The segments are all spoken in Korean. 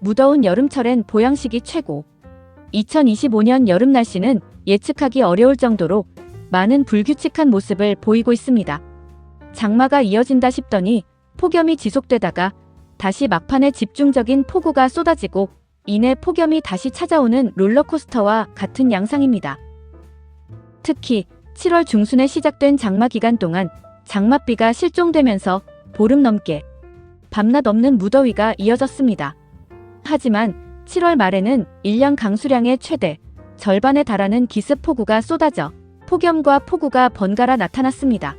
무더운 여름철엔 보양식이 최고. 2025년 여름 날씨는 예측하기 어려울 정도로 많은 불규칙한 모습을 보이고 있습니다. 장마가 이어진다 싶더니 폭염이 지속되다가 다시 막판에 집중적인 폭우가 쏟아지고 이내 폭염이 다시 찾아오는 롤러코스터와 같은 양상입니다. 특히 7월 중순에 시작된 장마 기간 동안 장맛비가 실종되면서 보름 넘게 밤낮 없는 무더위가 이어졌습니다. 하지만 7월 말에는 1년 강수량의 최대 절반에 달하는 기습 폭우가 쏟아져 폭염과 폭우가 번갈아 나타났습니다.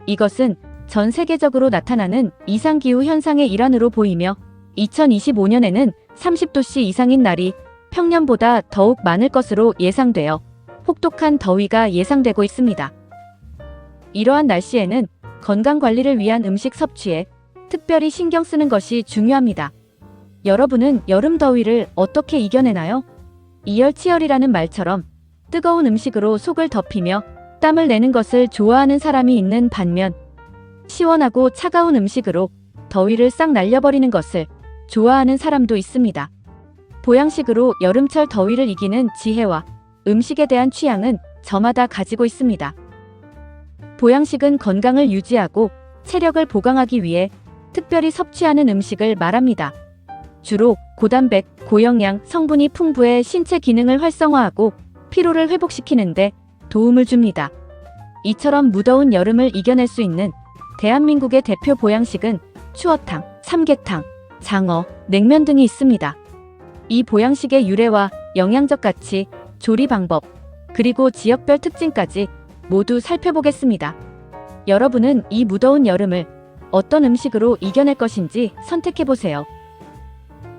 이것은 전 세계적으로 나타나는 이상기후 현상의 일환으로 보이며 2025년에는 30도씨 이상인 날이 평년보다 더욱 많을 것으로 예상되어 혹독한 더위가 예상되고 있습니다. 이러한 날씨에는 건강관리를 위한 음식 섭취에 특별히 신경 쓰는 것이 중요합니다. 여러분은 여름 더위를 어떻게 이겨내나요? 이열치열이라는 말처럼 뜨거운 음식으로 속을 덮이며 땀을 내는 것을 좋아하는 사람이 있는 반면 시원하고 차가운 음식으로 더위를 싹 날려버리는 것을 좋아하는 사람도 있습니다. 보양식으로 여름철 더위를 이기는 지혜와 음식에 대한 취향은 저마다 가지고 있습니다. 보양식은 건강을 유지하고 체력을 보강하기 위해 특별히 섭취하는 음식을 말합니다. 주로 고단백, 고영양 성분이 풍부해 신체 기능을 활성화하고 피로를 회복시키는데 도움을 줍니다. 이처럼 무더운 여름을 이겨낼 수 있는 대한민국의 대표 보양식은 추어탕, 삼계탕, 장어, 냉면 등이 있습니다. 이 보양식의 유래와 영양적 가치, 조리 방법, 그리고 지역별 특징까지 모두 살펴보겠습니다. 여러분은 이 무더운 여름을 어떤 음식으로 이겨낼 것인지 선택해보세요.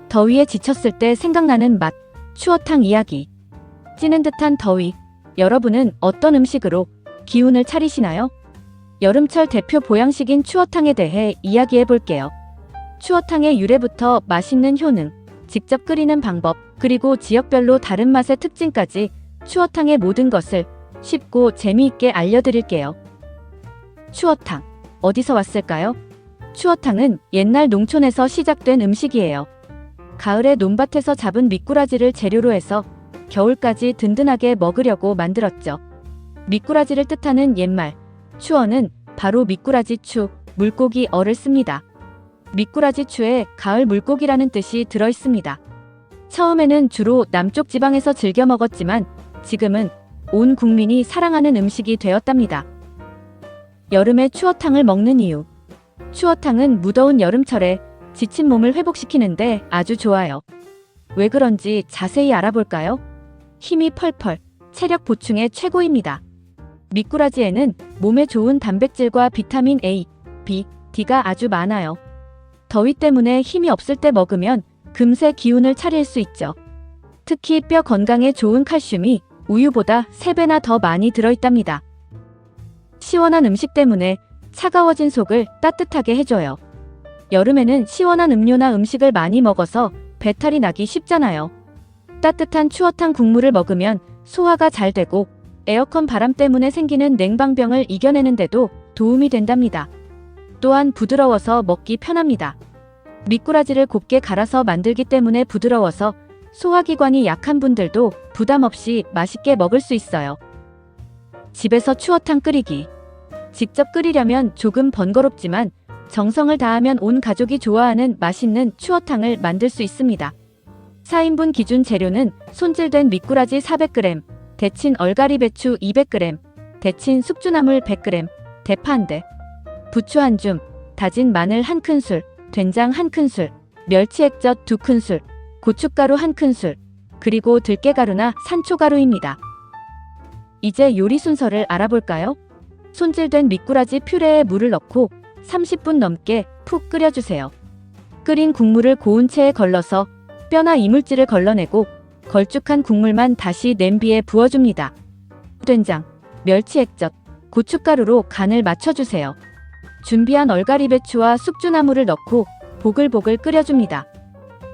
더위에 지쳤을 때 생각나는 맛, 추어탕 이야기. 찌는 듯한 더위, 여러분은 어떤 음식으로 기운을 차리시나요? 여름철 대표 보양식인 추어탕에 대해 이야기해 볼게요. 추어탕의 유래부터 맛있는 효능, 직접 끓이는 방법, 그리고 지역별로 다른 맛의 특징까지 추어탕의 모든 것을 쉽고 재미있게 알려드릴게요. 추어탕, 어디서 왔을까요? 추어탕은 옛날 농촌에서 시작된 음식이에요. 가을에 논밭에서 잡은 미꾸라지를 재료로 해서 겨울까지 든든하게 먹으려고 만들었죠. 미꾸라지를 뜻하는 옛말 추어는 바로 미꾸라지 추, 물고기 어를 씁니다. 미꾸라지 추에 가을 물고기라는 뜻이 들어있습니다. 처음에는 주로 남쪽 지방에서 즐겨 먹었지만 지금은 온 국민이 사랑하는 음식이 되었답니다. 여름에 추어탕을 먹는 이유. 추어탕은 무더운 여름철에 지친 몸을 회복시키는데 아주 좋아요. 왜 그런지 자세히 알아볼까요? 힘이 펄펄, 체력 보충에 최고입니다. 미꾸라지에는 몸에 좋은 단백질과 비타민 A, B, D가 아주 많아요. 더위 때문에 힘이 없을 때 먹으면 금세 기운을 차릴 수 있죠. 특히 뼈 건강에 좋은 칼슘이 우유보다 3배나 더 많이 들어있답니다. 시원한 음식 때문에 차가워진 속을 따뜻하게 해줘요. 여름에는 시원한 음료나 음식을 많이 먹어서 배탈이 나기 쉽잖아요. 따뜻한 추어탕 국물을 먹으면 소화가 잘 되고 에어컨 바람 때문에 생기는 냉방병을 이겨내는데도 도움이 된답니다. 또한 부드러워서 먹기 편합니다. 미꾸라지를 곱게 갈아서 만들기 때문에 부드러워서 소화기관이 약한 분들도 부담 없이 맛있게 먹을 수 있어요. 집에서 추어탕 끓이기. 직접 끓이려면 조금 번거롭지만 정성을 다하면 온 가족이 좋아하는 맛있는 추어탕을 만들 수 있습니다. 4인분 기준 재료는 손질된 미꾸라지 400g, 데친 얼갈이 배추 200g, 데친 숙주나물 100g, 대파 1대, 부추 1줌, 다진 마늘 1큰술, 된장 1큰술, 멸치 액젓 2큰술, 고춧가루 1큰술, 그리고 들깨가루나 산초가루입니다. 이제 요리 순서를 알아볼까요? 손질된 미꾸라지 퓨레에 물을 넣고 30분 넘게 푹 끓여주세요. 끓인 국물을 고운 체에 걸러서 뼈나 이물질을 걸러내고 걸쭉한 국물만 다시 냄비에 부어줍니다. 된장, 멸치 액젓, 고춧가루로 간을 맞춰주세요. 준비한 얼갈이 배추와 숙주나물을 넣고 보글보글 끓여줍니다.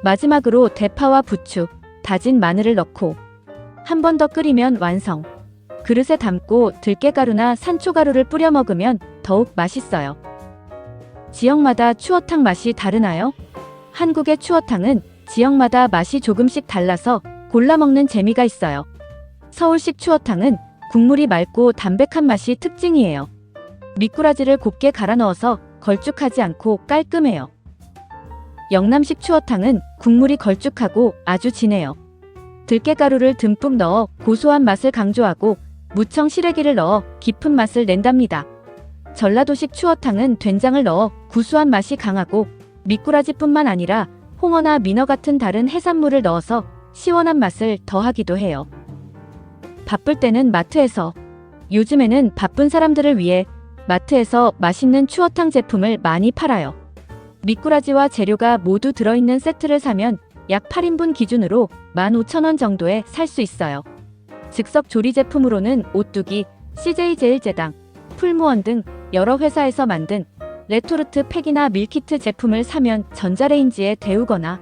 마지막으로 대파와 부추, 다진 마늘을 넣고 한 번 더 끓이면 완성. 그릇에 담고 들깨가루나 산초가루를 뿌려 먹으면 더욱 맛있어요. 지역마다 추어탕 맛이 다르나요? 한국의 추어탕은 지역마다 맛이 조금씩 달라서 골라 먹는 재미가 있어요. 서울식 추어탕은 국물이 맑고 담백한 맛이 특징이에요. 미꾸라지를 곱게 갈아 넣어서 걸쭉하지 않고 깔끔해요. 영남식 추어탕은 국물이 걸쭉하고 아주 진해요. 들깨가루를 듬뿍 넣어 고소한 맛을 강조하고 무청 시래기를 넣어 깊은 맛을 낸답니다. 전라도식 추어탕은 된장을 넣어 구수한 맛이 강하고 미꾸라지뿐만 아니라 홍어나 민어 같은 다른 해산물을 넣어서 시원한 맛을 더하기도 해요. 바쁠 때는 마트에서, 요즘에는 바쁜 사람들을 위해 마트에서 맛있는 추어탕 제품을 많이 팔아요. 미꾸라지와 재료가 모두 들어있는 세트를 사면 약 8인분 기준으로 15,000원 정도에 살 수 있어요. 즉석 조리 제품으로는 오뚜기, CJ제일제당, 풀무원 등 여러 회사에서 만든 레토르트 팩이나 밀키트 제품을 사면 전자레인지에 데우거나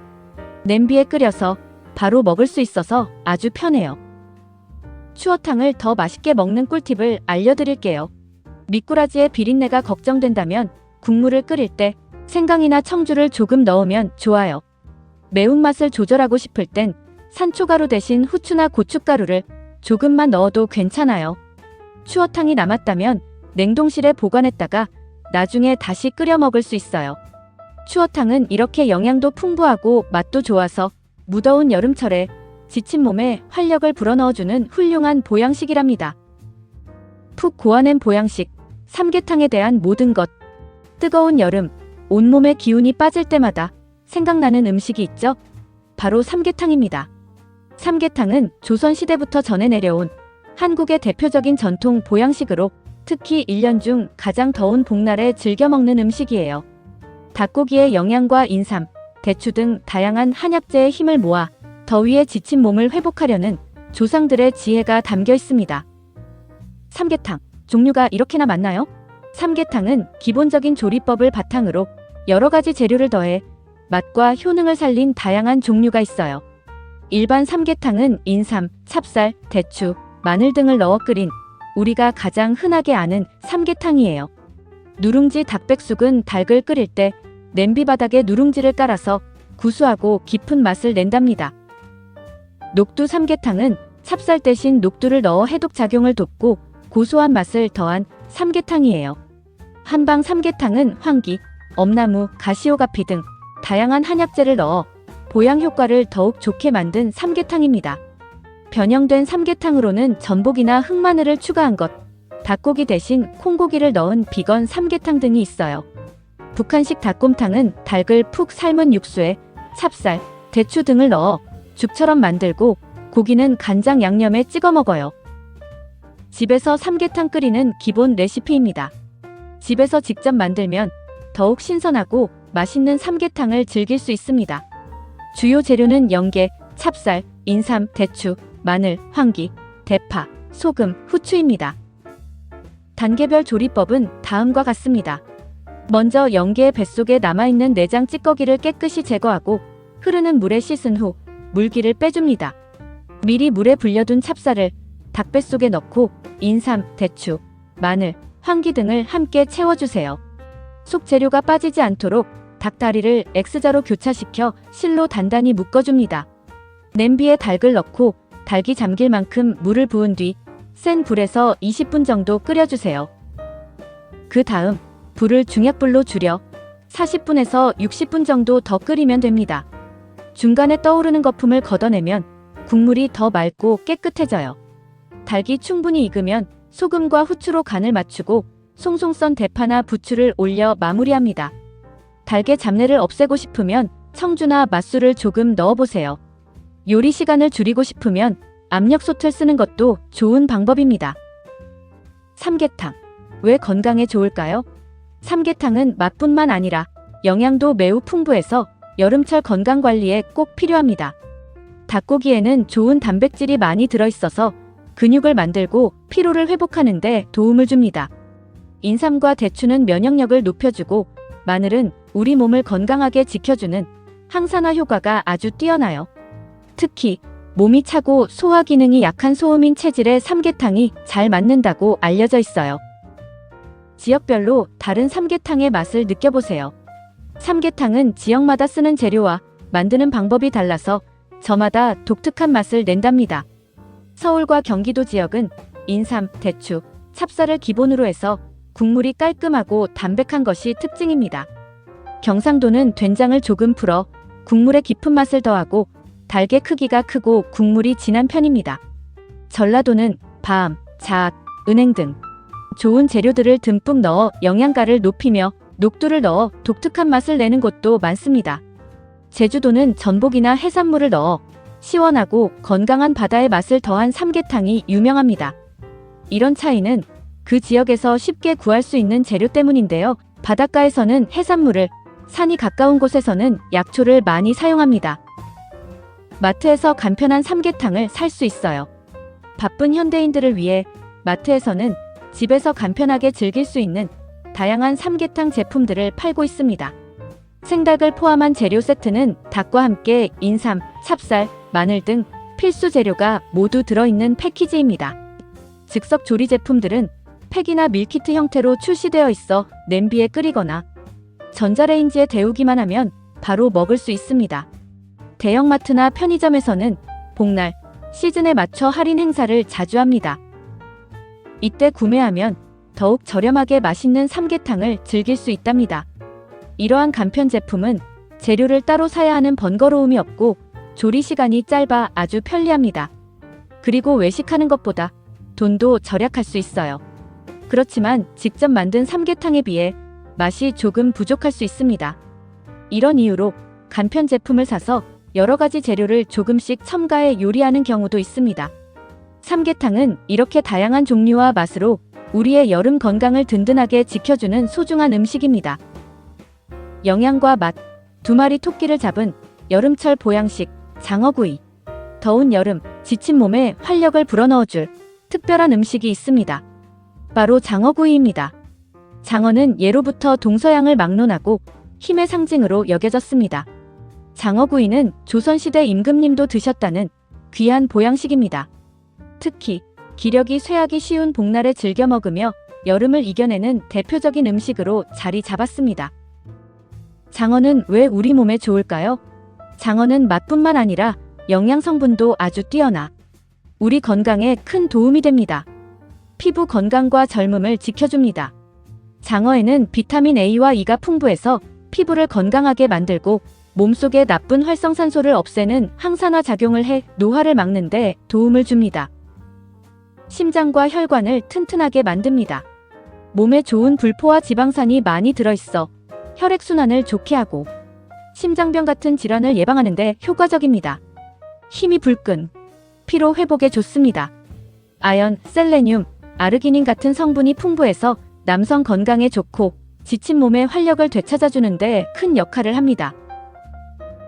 냄비에 끓여서 바로 먹을 수 있어서 아주 편해요. 추어탕을 더 맛있게 먹는 꿀팁을 알려드릴게요. 미꾸라지의 비린내가 걱정된다면 국물을 끓일 때 생강이나 청주를 조금 넣으면 좋아요. 매운맛을 조절하고 싶을 땐 산초가루 대신 후추나 고춧가루를 조금만 넣어도 괜찮아요. 추어탕이 남았다면 냉동실에 보관했다가 나중에 다시 끓여 먹을 수 있어요. 추어탕은 이렇게 영양도 풍부하고 맛도 좋아서 무더운 여름철에 지친 몸에 활력을 불어넣어주는 훌륭한 보양식이랍니다. 푹 고아낸 보양식, 삼계탕에 대한 모든 것. 뜨거운 여름, 온몸의 기운이 빠질 때마다 생각나는 음식이 있죠? 바로 삼계탕입니다. 삼계탕은 조선시대부터 전해 내려온 한국의 대표적인 전통 보양식으로 특히 1년 중 가장 더운 봄날에 즐겨 먹는 음식이에요. 닭고기의 영양과 인삼, 대추 등 다양한 한약재의 힘을 모아 더위에 지친 몸을 회복하려는 조상들의 지혜가 담겨 있습니다. 삼계탕, 종류가 이렇게나 많나요? 삼계탕은 기본적인 조리법을 바탕으로 여러 가지 재료를 더해 맛과 효능을 살린 다양한 종류가 있어요. 일반 삼계탕은 인삼, 찹쌀, 대추, 마늘 등을 넣어 끓인 우리가 가장 흔하게 아는 삼계탕이에요. 누룽지 닭백숙은 닭을 끓일 때 냄비 바닥에 누룽지를 깔아서 구수하고 깊은 맛을 낸답니다. 녹두 삼계탕은 찹쌀 대신 녹두를 넣어 해독 작용을 돕고 고소한 맛을 더한 삼계탕이에요. 한방 삼계탕은 황기, 엄나무, 가시오가피 등 다양한 한약재를 넣어 보양 효과를 더욱 좋게 만든 삼계탕입니다. 변형된 삼계탕으로는 전복이나 흑마늘을 추가한 것, 닭고기 대신 콩고기를 넣은 비건 삼계탕 등이 있어요. 북한식 닭곰탕은 닭을 푹 삶은 육수에 찹쌀, 대추 등을 넣어 죽처럼 만들고 고기는 간장 양념에 찍어 먹어요. 집에서 삼계탕 끓이는 기본 레시피입니다. 집에서 직접 만들면 더욱 신선하고 맛있는 삼계탕을 즐길 수 있습니다. 주요 재료는 연계, 찹쌀, 인삼, 대추, 마늘, 황기, 대파, 소금, 후추입니다. 단계별 조리법은 다음과 같습니다. 먼저 연계의 뱃속에 남아있는 내장 찌꺼기를 깨끗이 제거하고 흐르는 물에 씻은 후 물기를 빼줍니다. 미리 물에 불려둔 찹쌀을 닭뱃속에 넣고 인삼, 대추, 마늘, 황기 등을 함께 채워주세요. 속 재료가 빠지지 않도록 닭다리를 X자로 교차시켜 실로 단단히 묶어줍니다. 냄비에 닭을 넣고 닭이 잠길 만큼 물을 부은 뒤 센 불에서 20분 정도 끓여주세요. 그 다음 불을 중약불로 줄여 40분에서 60분 정도 더 끓이면 됩니다. 중간에 떠오르는 거품을 걷어내면 국물이 더 맑고 깨끗해져요. 닭이 충분히 익으면 소금과 후추로 간을 맞추고 송송 썬 대파나 부추를 올려 마무리합니다. 닭의 잡내를 없애고 싶으면 청주나 맛술을 조금 넣어보세요. 요리 시간을 줄이고 싶으면 압력솥을 쓰는 것도 좋은 방법입니다. 삼계탕. 왜 건강에 좋을까요? 삼계탕은 맛뿐만 아니라 영양도 매우 풍부해서 여름철 건강관리에 꼭 필요합니다. 닭고기에는 좋은 단백질이 많이 들어있어서 근육을 만들고 피로를 회복하는 데 도움을 줍니다. 인삼과 대추는 면역력을 높여주고 마늘은 우리 몸을 건강하게 지켜주는 항산화 효과가 아주 뛰어나요. 특히 몸이 차고 소화 기능이 약한 소음인 체질에 삼계탕이 잘 맞는다고 알려져 있어요. 지역별로 다른 삼계탕의 맛을 느껴보세요. 삼계탕은 지역마다 쓰는 재료와 만드는 방법이 달라서 저마다 독특한 맛을 낸답니다. 서울과 경기도 지역은 인삼, 대추, 찹쌀을 기본으로 해서 국물이 깔끔하고 담백한 것이 특징입니다. 경상도는 된장을 조금 풀어 국물의 깊은 맛을 더하고 달걀 크기가 크고 국물이 진한 편입니다. 전라도는 밤, 잣, 은행 등 좋은 재료들을 듬뿍 넣어 영양가를 높이며 녹두를 넣어 독특한 맛을 내는 곳도 많습니다. 제주도는 전복이나 해산물을 넣어 시원하고 건강한 바다의 맛을 더한 삼계탕이 유명합니다. 이런 차이는 그 지역에서 쉽게 구할 수 있는 재료 때문인데요. 바닷가에서는 해산물을, 산이 가까운 곳에서는 약초를 많이 사용합니다. 마트에서 간편한 삼계탕을 살 수 있어요. 바쁜 현대인들을 위해 마트에서는 집에서 간편하게 즐길 수 있는 다양한 삼계탕 제품들을 팔고 있습니다. 생닭을 포함한 재료 세트는 닭과 함께 인삼, 찹쌀, 마늘 등 필수 재료가 모두 들어있는 패키지입니다. 즉석 조리 제품들은 팩이나 밀키트 형태로 출시되어 있어 냄비에 끓이거나 전자레인지에 데우기만 하면 바로 먹을 수 있습니다. 대형마트나 편의점에서는 복날, 시즌에 맞춰 할인 행사를 자주 합니다. 이때 구매하면 더욱 저렴하게 맛있는 삼계탕을 즐길 수 있답니다. 이러한 간편 제품은 재료를 따로 사야 하는 번거로움이 없고 조리 시간이 짧아 아주 편리합니다. 그리고 외식하는 것보다 돈도 절약할 수 있어요. 그렇지만 직접 만든 삼계탕에 비해 맛이 조금 부족할 수 있습니다. 이런 이유로 간편 제품을 사서 여러 가지 재료를 조금씩 첨가해 요리하는 경우도 있습니다. 삼계탕은 이렇게 다양한 종류와 맛으로 우리의 여름 건강을 든든하게 지켜주는 소중한 음식입니다. 영양과 맛, 두 마리 토끼를 잡은 여름철 보양식, 장어구이. 더운 여름, 지친 몸에 활력을 불어넣어줄 특별한 음식이 있습니다. 바로 장어구이입니다. 장어는 예로부터 동서양을 막론하고 힘의 상징으로 여겨졌습니다. 장어구이는 조선시대 임금님도 드셨다는 귀한 보양식입니다. 특히 기력이 쇠하기 쉬운 복날에 즐겨 먹으며 여름을 이겨내는 대표적인 음식으로 자리 잡았습니다. 장어는 왜 우리 몸에 좋을까요? 장어는 맛뿐만 아니라 영양 성분도 아주 뛰어나 우리 건강에 큰 도움이 됩니다. 피부 건강과 젊음을 지켜줍니다. 장어에는 비타민 A와 E가 풍부해서 피부를 건강하게 만들고 몸속의 나쁜 활성산소를 없애는 항산화 작용을 해 노화를 막는 데 도움을 줍니다. 심장과 혈관을 튼튼하게 만듭니다. 몸에 좋은 불포화 지방산이 많이 들어있어 혈액순환을 좋게 하고 심장병 같은 질환을 예방하는 데 효과적입니다. 힘이 불끈, 피로 회복에 좋습니다. 아연, 셀레늄, 아르기닌 같은 성분이 풍부해서 남성 건강에 좋고 지친 몸의 활력을 되찾아주는 데 큰 역할을 합니다.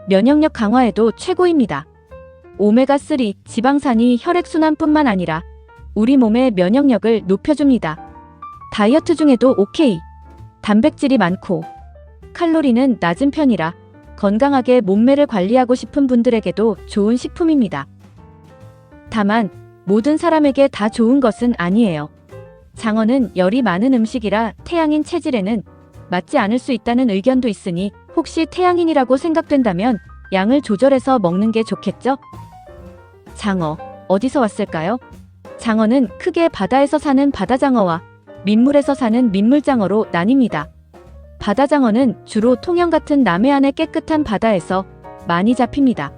면역력 강화에도 최고입니다. 오메가3 지방산이 혈액순환뿐만 아니라 우리 몸의 면역력을 높여줍니다. 다이어트 중에도 오케이. 단백질이 많고 칼로리는 낮은 편이라 건강하게 몸매를 관리하고 싶은 분들에게도 좋은 식품입니다. 다만 모든 사람에게 다 좋은 것은 아니에요. 장어는 열이 많은 음식이라 태양인 체질에는 맞지 않을 수 있다는 의견도 있으니 혹시 태양인이라고 생각된다면 양을 조절해서 먹는 게 좋겠죠? 장어, 어디서 왔을까요? 장어는 크게 바다에서 사는 바다장어와 민물에서 사는 민물장어로 나뉩니다. 바다장어는 주로 통영 같은 남해안의 깨끗한 바다에서 많이 잡힙니다.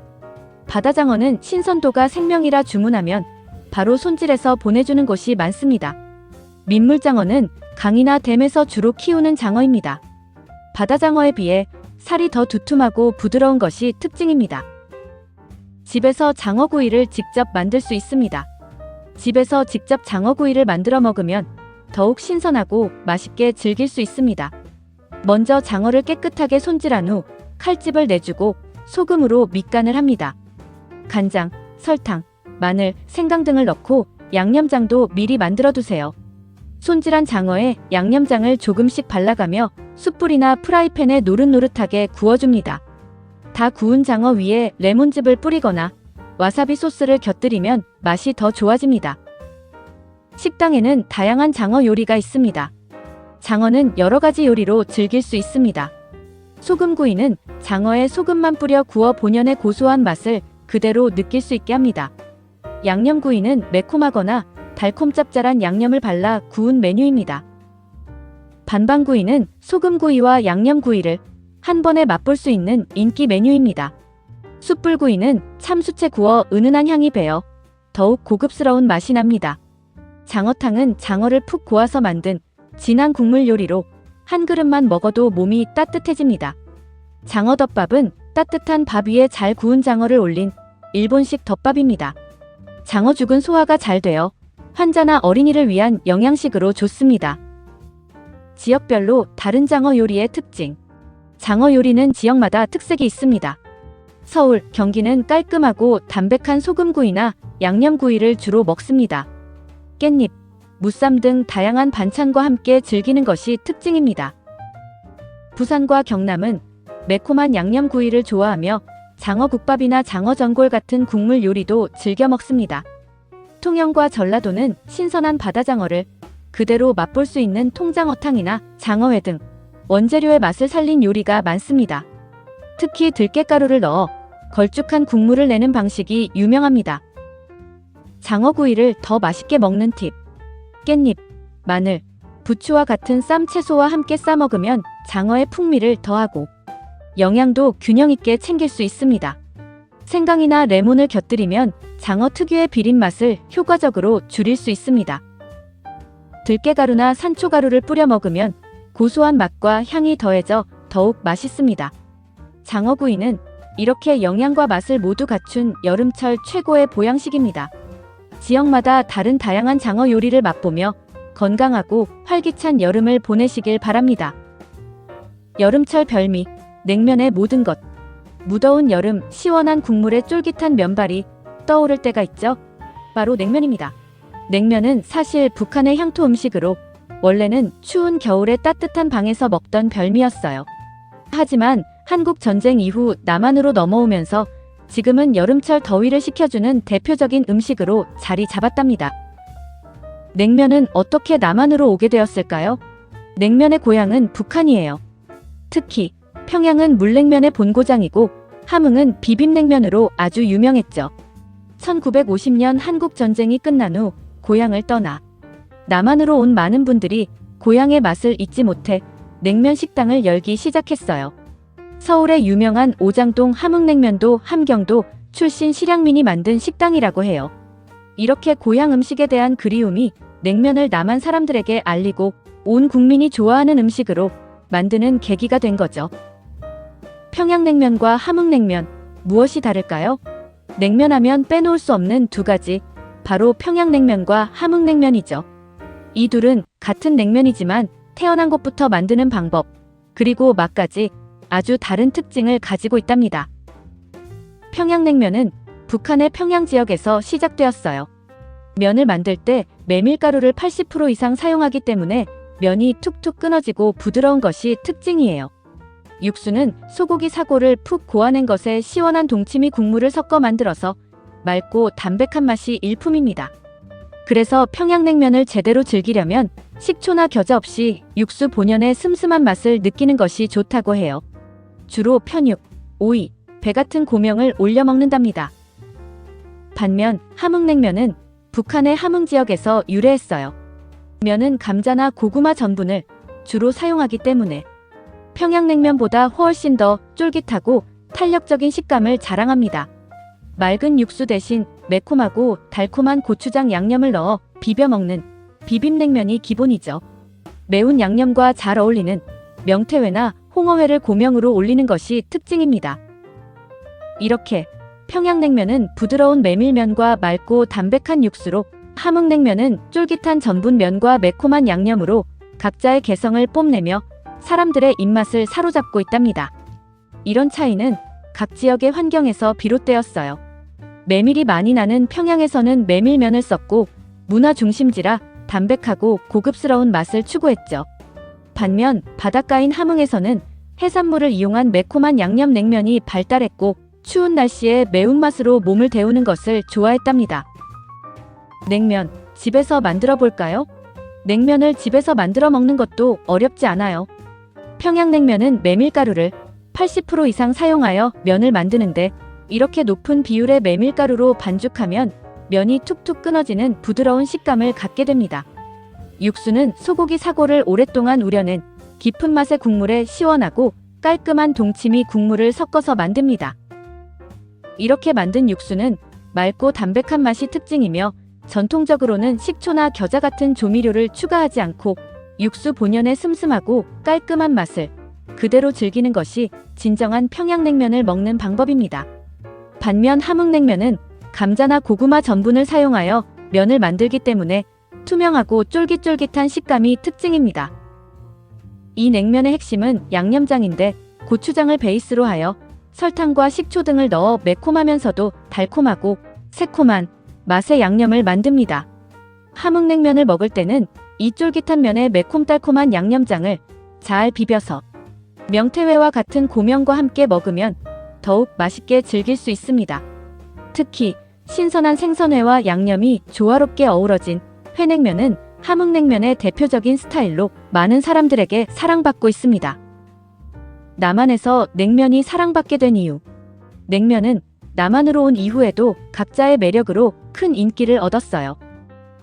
바다장어는 신선도가 생명이라 주문하면 바로 손질해서 보내주는 곳이 많습니다. 민물장어는 강이나 댐에서 주로 키우는 장어입니다. 바다장어에 비해 살이 더 두툼하고 부드러운 것이 특징입니다. 집에서 장어구이를 직접 만들 수 있습니다. 집에서 직접 장어구이를 만들어 먹으면 더욱 신선하고 맛있게 즐길 수 있습니다. 먼저 장어를 깨끗하게 손질한 후 칼집을 내주고 소금으로 밑간을 합니다. 간장, 설탕, 마늘, 생강 등을 넣고 양념장도 미리 만들어 두세요. 손질한 장어에 양념장을 조금씩 발라가며 숯불이나 프라이팬에 노릇노릇하게 구워줍니다. 다 구운 장어 위에 레몬즙을 뿌리거나 와사비 소스를 곁들이면 맛이 더 좋아집니다. 식당에는 다양한 장어 요리가 있습니다. 장어는 여러 가지 요리로 즐길 수 있습니다. 소금구이는 장어에 소금만 뿌려 구워 본연의 고소한 맛을 그대로 느낄 수 있게 합니다. 양념구이는 매콤하거나 달콤 짭짤한 양념을 발라 구운 메뉴입니다. 반반구이는 소금구이와 양념구이를 한 번에 맛볼 수 있는 인기 메뉴입니다. 숯불구이는 참숯에 구워 은은한 향이 배어 더욱 고급스러운 맛이 납니다. 장어탕은 장어를 푹 고아서 만든 진한 국물 요리로 한 그릇만 먹어도 몸이 따뜻해집니다. 장어덮밥은 따뜻한 밥 위에 잘 구운 장어를 올린 일본식 덮밥입니다. 장어죽은 소화가 잘 되어 환자나 어린이를 위한 영양식으로 좋습니다. 지역별로 다른 장어 요리의 특징. 장어 요리는 지역마다 특색이 있습니다. 서울, 경기는 깔끔하고 담백한 소금구이나 양념구이를 주로 먹습니다. 깻잎, 무쌈 등 다양한 반찬과 함께 즐기는 것이 특징입니다. 부산과 경남은 매콤한 양념구이를 좋아하며 장어국밥이나 장어전골 같은 국물 요리도 즐겨 먹습니다. 통영과 전라도는 신선한 바다장어를 그대로 맛볼 수 있는 통장어탕이나 장어회 등 원재료의 맛을 살린 요리가 많습니다. 특히 들깨가루를 넣어 걸쭉한 국물을 내는 방식이 유명합니다. 장어구이를 더 맛있게 먹는 팁. 깻잎, 마늘, 부추와 같은 쌈 채소와 함께 싸 먹으면 장어의 풍미를 더하고 영양도 균형 있게 챙길 수 있습니다. 생강이나 레몬을 곁들이면 장어 특유의 비린 맛을 효과적으로 줄일 수 있습니다. 들깨가루나 산초가루를 뿌려 먹으면 고소한 맛과 향이 더해져 더욱 맛있습니다. 장어구이는 이렇게 영양과 맛을 모두 갖춘 여름철 최고의 보양식입니다. 지역마다 다른 다양한 장어 요리를 맛보며 건강하고 활기찬 여름을 보내시길 바랍니다. 여름철 별미, 냉면의 모든 것. 무더운 여름 시원한 국물에 쫄깃한 면발이 떠오를 때가 있죠. 바로 냉면입니다. 냉면은 사실 북한의 향토 음식으로 원래는 추운 겨울에 따뜻한 방에서 먹던 별미였어요. 하지만 한국 전쟁 이후 남한으로 넘어오면서 지금은 여름철 더위를 식혀주는 대표적인 음식으로 자리 잡았답니다. 냉면은 어떻게 남한으로 오게 되었을까요? 냉면의 고향은 북한이에요. 특히 평양은 물냉면의 본고장이고 함흥은 비빔냉면으로 아주 유명했죠. 1950년 한국 전쟁이 끝난 후 고향을 떠나 남한으로 온 많은 분들이 고향의 맛을 잊지 못해 냉면 식당을 열기 시작했어요. 서울의 유명한 오장동 함흥냉면도 함경도 출신 실향민이 만든 식당이라고 해요. 이렇게 고향 음식에 대한 그리움이 냉면을 남한 사람들에게 알리고 온 국민이 좋아하는 음식으로 만드는 계기가 된 거죠. 평양냉면과 함흥냉면, 무엇이 다를까요? 냉면하면 빼놓을 수 없는 두 가지, 바로 평양냉면과 함흥냉면이죠. 이 둘은 같은 냉면이지만 태어난 곳부터 만드는 방법, 그리고 맛까지 아주 다른 특징을 가지고 있답니다. 평양냉면은 북한의 평양 지역에서 시작되었어요. 면을 만들 때 메밀가루를 80% 이상 사용하기 때문에 면이 툭툭 끊어지고 부드러운 것이 특징이에요. 육수는 소고기 사골을 푹 고아낸 것에 시원한 동치미 국물을 섞어 만들어서 맑고 담백한 맛이 일품입니다. 그래서 평양냉면을 제대로 즐기려면 식초나 겨자 없이 육수 본연의 슴슴한 맛을 느끼는 것이 좋다고 해요. 주로 편육, 오이, 배 같은 고명을 올려 먹는답니다. 반면 함흥냉면은 북한의 함흥 지역에서 유래했어요. 면은 감자나 고구마 전분을 주로 사용하기 때문에 평양냉면보다 훨씬 더 쫄깃하고 탄력적인 식감을 자랑합니다. 맑은 육수 대신 매콤하고 달콤한 고추장 양념을 넣어 비벼 먹는 비빔냉면이 기본이죠. 매운 양념과 잘 어울리는 명태회나 홍어회를 고명으로 올리는 것이 특징입니다. 이렇게 평양냉면은 부드러운 메밀면과 맑고 담백한 육수로, 함흥냉면은 쫄깃한 전분면과 매콤한 양념으로 각자의 개성을 뽐내며 사람들의 입맛을 사로잡고 있답니다. 이런 차이는 각 지역의 환경에서 비롯되었어요. 메밀이 많이 나는 평양에서는 메밀면을 썼고 문화 중심지라 담백하고 고급스러운 맛을 추구했죠. 반면 바닷가인 함흥에서는 해산물을 이용한 매콤한 양념냉면이 발달했고 추운 날씨에 매운맛으로 몸을 데우는 것을 좋아했답니다. 냉면, 집에서 만들어 볼까요? 냉면을 집에서 만들어 먹는 것도 어렵지 않아요. 평양냉면은 메밀가루를 80% 이상 사용하여 면을 만드는데 이렇게 높은 비율의 메밀가루로 반죽하면 면이 툭툭 끊어지는 부드러운 식감을 갖게 됩니다. 육수는 소고기 사골을 오랫동안 우려낸 깊은 맛의 국물에 시원하고 깔끔한 동치미 국물을 섞어서 만듭니다. 이렇게 만든 육수는 맑고 담백한 맛이 특징이며 전통적으로는 식초나 겨자 같은 조미료를 추가하지 않고 육수 본연의 슴슴하고 깔끔한 맛을 그대로 즐기는 것이 진정한 평양냉면을 먹는 방법입니다. 반면 함흥냉면은 감자나 고구마 전분을 사용하여 면을 만들기 때문에 투명하고 쫄깃쫄깃한 식감이 특징입니다. 이 냉면의 핵심은 양념장인데 고추장을 베이스로 하여 설탕과 식초 등을 넣어 매콤하면서도 달콤하고 새콤한 맛의 양념을 만듭니다. 함흥냉면을 먹을 때는 이 쫄깃한 면에 매콤달콤한 양념장을 잘 비벼서 명태회와 같은 고명과 함께 먹으면 더욱 맛있게 즐길 수 있습니다. 특히 신선한 생선회와 양념이 조화롭게 어우러진 회냉면은 함흥냉면의 대표적인 스타일로 많은 사람들에게 사랑받고 있습니다. 남한에서 냉면이 사랑받게 된 이유. 냉면은 남한으로 온 이후에도 각자의 매력으로 큰 인기를 얻었어요.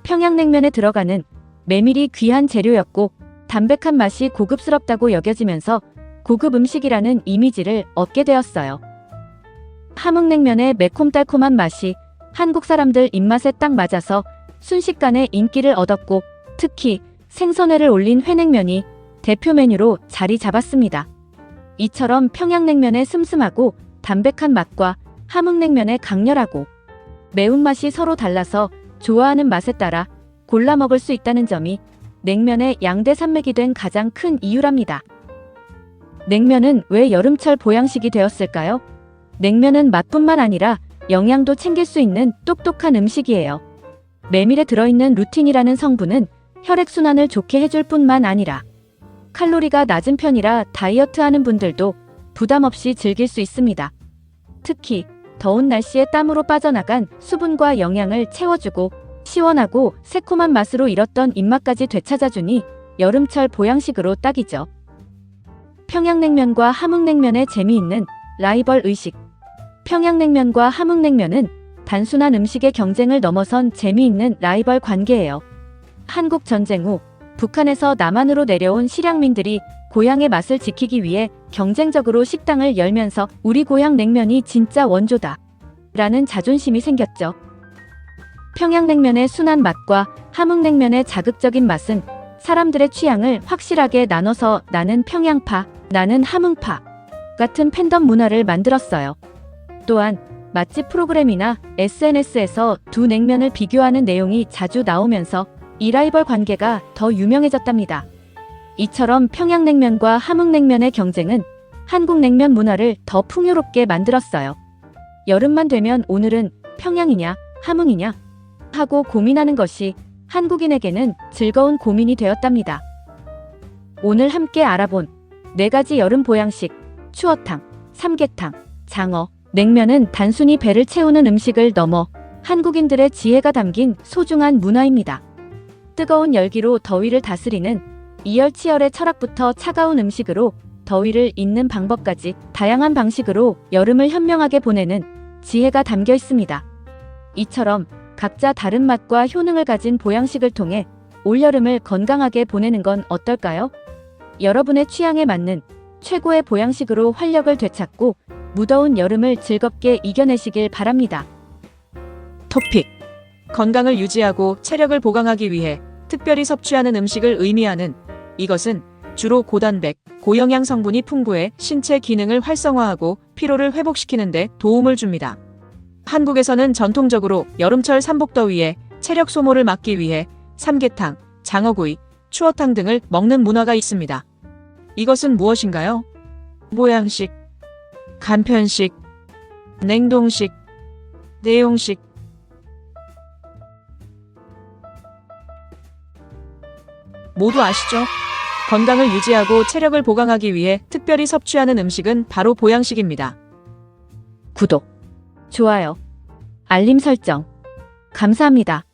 평양냉면에 들어가는 메밀이 귀한 재료였고 담백한 맛이 고급스럽다고 여겨지면서 고급 음식이라는 이미지를 얻게 되었어요. 함흥냉면의 매콤달콤한 맛이 한국 사람들 입맛에 딱 맞아서 순식간에 인기를 얻었고 특히 생선회를 올린 회냉면이 대표 메뉴로 자리 잡았습니다. 이처럼 평양냉면의 슴슴하고 담백한 맛과 함흥냉면의 강렬하고 매운맛이 서로 달라서 좋아하는 맛에 따라 골라 먹을 수 있다는 점이 냉면의 양대 산맥이 된 가장 큰 이유랍니다. 냉면은 왜 여름철 보양식이 되었을까요? 냉면은 맛뿐만 아니라 영양도 챙길 수 있는 똑똑한 음식이에요. 메밀에 들어있는 루틴이라는 성분은 혈액순환을 좋게 해줄 뿐만 아니라 칼로리가 낮은 편이라 다이어트하는 분들도 부담 없이 즐길 수 있습니다. 특히 더운 날씨에 땀으로 빠져나간 수분과 영양을 채워주고 시원하고 새콤한 맛으로 잃었던 입맛까지 되찾아주니 여름철 보양식으로 딱이죠. 평양냉면과 함흥냉면의 재미있는 라이벌 의식. 평양냉면과 함흥냉면은 단순한 음식의 경쟁을 넘어선 재미있는 라이벌 관계예요. 한국 전쟁 후 북한에서 남한으로 내려온 실향민들이 고향의 맛을 지키기 위해 경쟁적으로 식당을 열면서 우리 고향 냉면이 진짜 원조다 라는 자존심이 생겼죠. 평양냉면의 순한 맛과 함흥냉면의 자극적인 맛은 사람들의 취향을 확실하게 나눠서 나는 평양파, 나는 함흥파 같은 팬덤 문화를 만들었어요. 또한 맛집 프로그램이나 SNS에서 두 냉면을 비교하는 내용이 자주 나오면서 이 라이벌 관계가 더 유명해졌답니다. 이처럼 평양냉면과 함흥냉면의 경쟁은 한국 냉면 문화를 더 풍요롭게 만들었어요. 여름만 되면 오늘은 평양이냐 함흥이냐 하고 고민하는 것이 한국인에게는 즐거운 고민이 되었답니다. 오늘 함께 알아본 4가지 여름 보양식, 추어탕, 삼계탕, 장어, 냉면은 단순히 배를 채우는 음식을 넘어 한국인들의 지혜가 담긴 소중한 문화입니다. 뜨거운 열기로 더위를 다스리는 이열치열의 철학부터 차가운 음식으로 더위를 잊는 방법까지 다양한 방식으로 여름을 현명하게 보내는 지혜가 담겨 있습니다. 이처럼 각자 다른 맛과 효능을 가진 보양식을 통해 올여름을 건강하게 보내는 건 어떨까요? 여러분의 취향에 맞는 최고의 보양식으로 활력을 되찾고 무더운 여름을 즐겁게 이겨내시길 바랍니다. 토픽. 건강을 유지하고 체력을 보강하기 위해 특별히 섭취하는 음식을 의미하는 이것은 주로 고단백, 고영양 성분이 풍부해 신체 기능을 활성화하고 피로를 회복시키는 데 도움을 줍니다. 한국에서는 전통적으로 여름철 삼복더위에 체력 소모를 막기 위해 삼계탕, 장어구이, 추어탕 등을 먹는 문화가 있습니다. 이것은 무엇인가요? 보양식, 간편식, 냉동식, 내용식. 모두 아시죠? 건강을 유지하고 체력을 보강하기 위해 특별히 섭취하는 음식은 바로 보양식입니다. 구독, 좋아요, 알림 설정. 감사합니다.